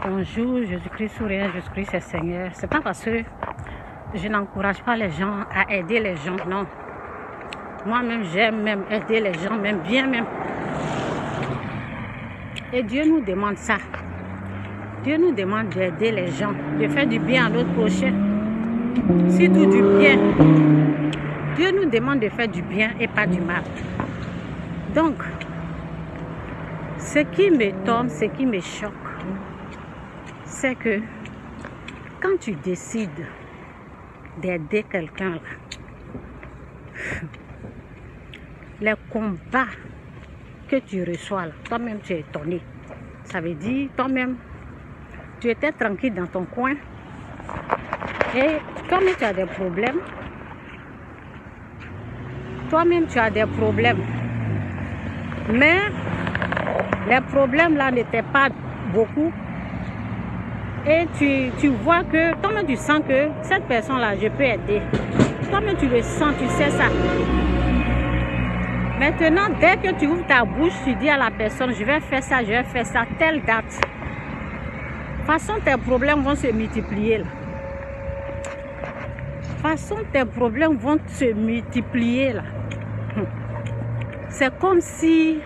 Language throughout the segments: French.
Bonjour, Jésus-Christ sourire, Jésus-Christ est Seigneur. C'est pas parce que je n'encourage pas les gens à aider les gens, non. Moi-même, j'aime même aider les gens, même bien même. Et Dieu nous demande ça. Dieu nous demande d'aider les gens, de faire du bien à notre prochain. Surtout du bien. Dieu nous demande de faire du bien et pas du mal. Donc, ce qui me tombe, ce qui me choque, c'est que quand tu décides d'aider quelqu'un, les combats que tu reçois, toi-même tu es étonné. Ça veut dire, toi-même, tu étais tranquille dans ton coin et toi-même tu as des problèmes. Toi-même tu as des problèmes. Mais les problèmes là n'étaient pas beaucoup. Et tu vois que, toi-même tu sens que cette personne-là, je peux aider. Toi-même tu le sens, tu sais ça. Maintenant, dès que tu ouvres ta bouche, tu dis à la personne, je vais faire ça, telle date. De toute façon, tes problèmes vont se multiplier. Là. De toute façon, tes problèmes vont se multiplier. Là. C'est comme si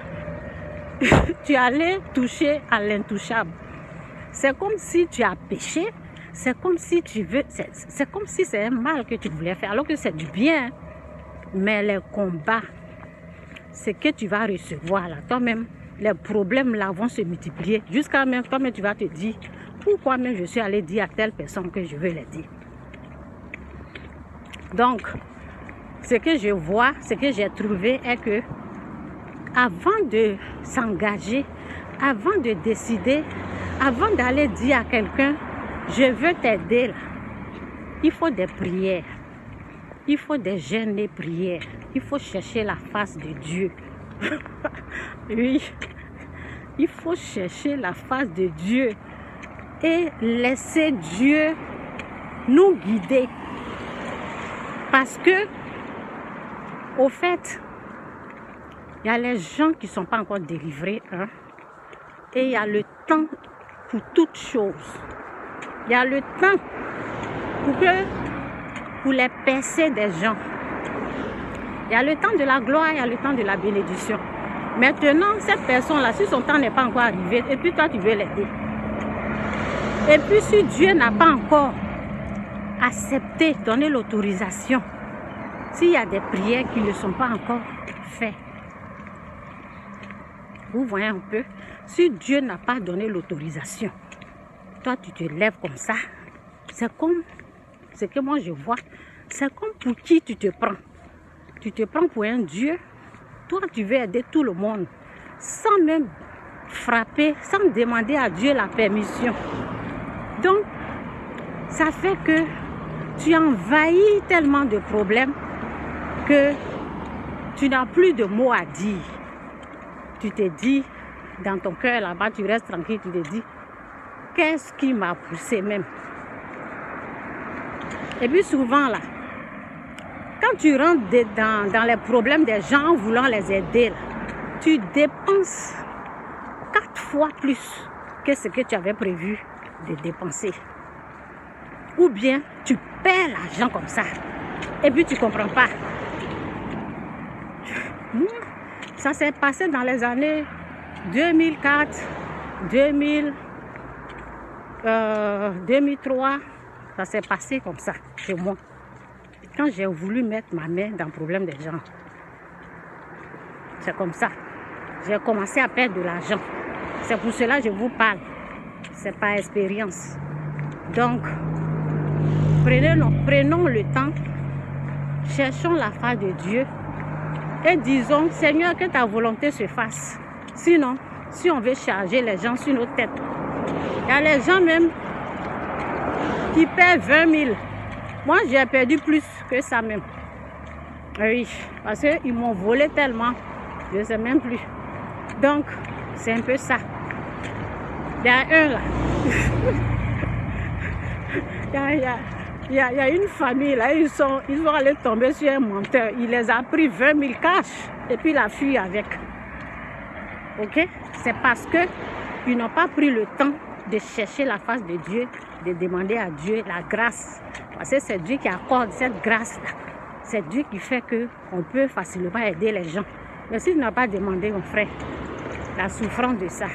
tu allais toucher à l'intouchable. C'est comme si tu as péché, c'est comme si tu veux, c'est comme si c'est un mal que tu voulais faire, alors que c'est du bien. Mais les combats, c'est que tu vas recevoir là, toi-même, les problèmes là vont se multiplier, jusqu'à même toi-même tu vas te dire, pourquoi même je suis allé dire à telle personne que je veux l'aider. Donc, ce que je vois, ce que j'ai trouvé est que, avant de s'engager, avant de décider, avant d'aller dire à quelqu'un, je veux t'aider, il faut des prières. Il faut des jeûnes et prières. Il faut chercher la face de Dieu. Oui, il faut chercher la face de Dieu et laisser Dieu nous guider. Parce que, au fait, il y a les gens qui ne sont pas encore délivrés, hein, et il y a le temps pour toutes choses. Il y a le temps pour les percées des gens. Il y a le temps de la gloire, il y a le temps de la bénédiction. Maintenant, cette personne-là, si son temps n'est pas encore arrivé, et puis toi, tu veux l'aider. Et puis, si Dieu n'a pas encore accepté, donné l'autorisation, s'il y a des prières qui ne sont pas encore faites, vous voyez un peu, si Dieu n'a pas donné l'autorisation, toi tu te lèves comme ça, c'est comme ce que moi je vois, c'est comme pour qui tu te prends. Tu te prends pour un Dieu, toi tu veux aider tout le monde, sans même frapper, sans demander à Dieu la permission. Donc, ça fait que tu envahis tellement de problèmes que tu n'as plus de mots à dire. Tu te dis, dans ton cœur là-bas, tu restes tranquille, tu te dis, qu'est-ce qui m'a poussé même? Et puis souvent là, quand tu rentres dans les problèmes des gens en voulant les aider, là, tu dépenses 4 fois plus que ce que tu avais prévu de dépenser. Ou bien tu perds l'argent comme ça et puis tu ne comprends pas. Ça s'est passé dans les années 2004, 2003. Ça s'est passé comme ça chez moi. Quand j'ai voulu mettre ma main dans le problème des gens, c'est comme ça. J'ai commencé à perdre de l'argent. C'est pour cela que je vous parle. C'est par expérience. Donc, prenons le temps, cherchons la face de Dieu et disons, Seigneur, que ta volonté se fasse. Sinon, si on veut charger les gens sur nos têtes, il y a les gens même qui perdent 20 000. Moi, j'ai perdu plus que ça même. Oui, parce qu'ils m'ont volé tellement, je ne sais même plus. Donc, c'est un peu ça. Il y a un là. Il y a une famille là, ils sont allés tomber sur un menteur. Il les a pris 20 000 cash et puis il a fui avec. Ok? C'est parce qu'ils n'ont pas pris le temps de chercher la face de Dieu, de demander à Dieu la grâce. Parce que c'est Dieu qui accorde cette grâce-là. C'est Dieu qui fait qu'on peut facilement aider les gens. Mais si tu n'as pas demandé, mon frère, la souffrance de ça,